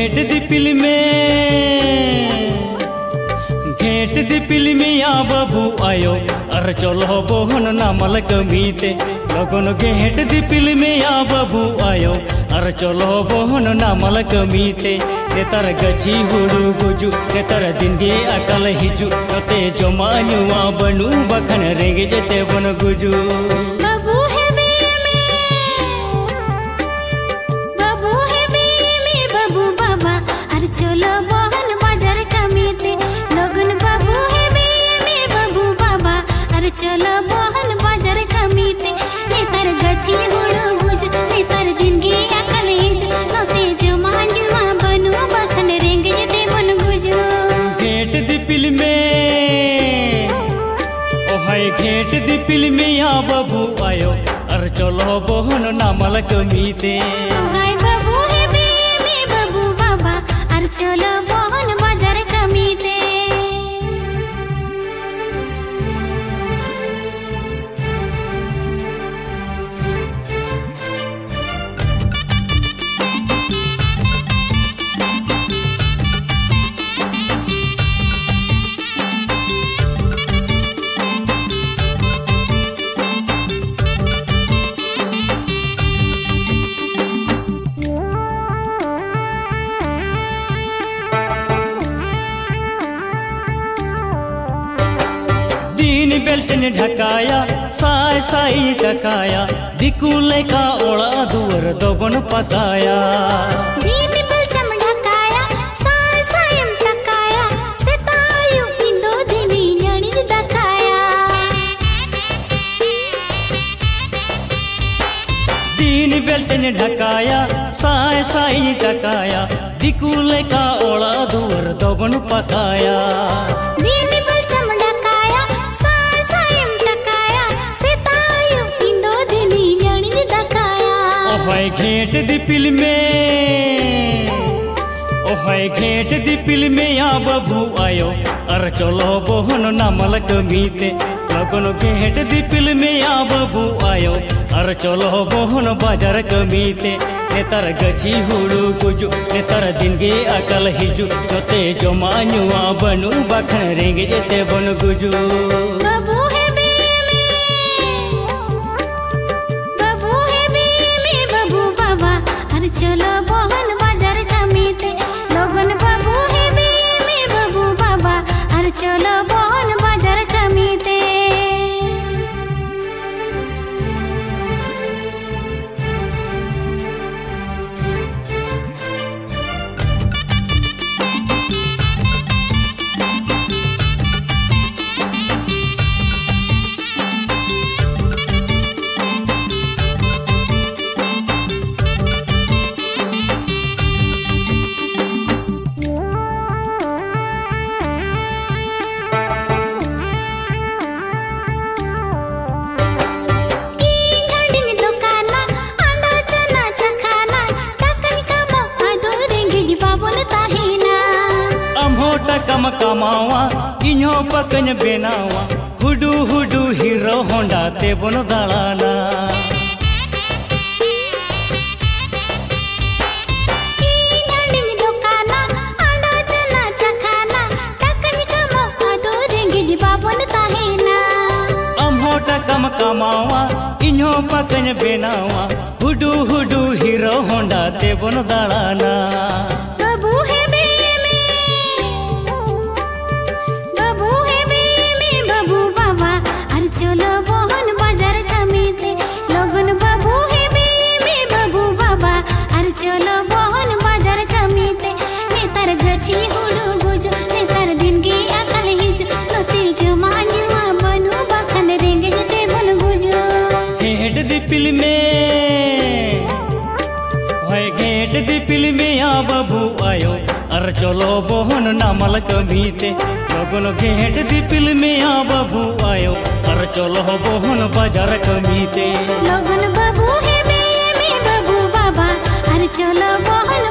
घेट दिपिल में या बाबू आयो अर चलो बोहन नामल कमीते लगन घेट दिपिल में या बाबू आयो अर चलो बोहन नामल कमीते नेतार गची हुड़ू गुजु नेतार दिन गे अकल हिजु ते जमा नुआ बनू बखन रेगे जेते बन गुजु चलो बहन बाजार कमीते लगन बाबू है बे बाबू बाबा अरे चलो बहन बाजार कमीते नेतार गची हुड़ू गुज नेतार दिन गे अकल हिज नते जमा जुआ बनू बखन रेंगे जेते बन गुजु घेट दिपिल में ओ हाय घेट दिपिल में या बाबू आयो अरे चलो बहन नामल कमीते चलो बहन बाजार कमीते बेल्ट ने ढकाया साय साई टकाया दिकुले का ओड़ा दुवर दोगन पकाया दीन बेल्चम ढकाया साय सायम टकाया सेतायु इंदो दिनी न्याणी दकाया दीन बेल्ट ने ढकाया साय साई टकाया दिकुले का ओड़ा दुवर दोगन पकाया ओहाय घेट दिपिल में ओहाय घेट दिपिल में या बाबू आयो अर चलो बोहन नामल कमीते लगन घेट दिपिल में या बाबू आयो अर चलो बोहन बाजार कमीते नेतार गची हुड़ू गुजु नेतार दिन गे अकल हिजु ते जमा नुआ बनू बखन रेंगे जेते बन गुजु चलो बहन बाजार कमीते लगन बाबू है बे बाबू बाबा अरे चलो बहन बाजार कमीते कम कमावा इन्हो पकन बेनावा हुडू हुडू हीरो होंडा ते बन दालाना कम कमावा इन्हो पकन बेनावा हुडू हुडू हीरो होंडा ते बन दालाना चलो बहन बाजार कमीते लगन बाबू है बे बाबू बाबा अरे चलो बहन बाजार कमीते नेतार गची हुड़ू गुजु नेतार दिन गे अकल हिज नते जमा नुआ बनू बखन रेंगे जेते बन गुजु घेट दिपिल में भाई घेट दिपिल में या बाबू आयो अर चलो बहन नामल कमीते लगन घेट दिपिल में या बाबू आयो अर चलो बहन बाजार कमीते लगन बाबू है बे बाबू बाबा अरे चलो बहन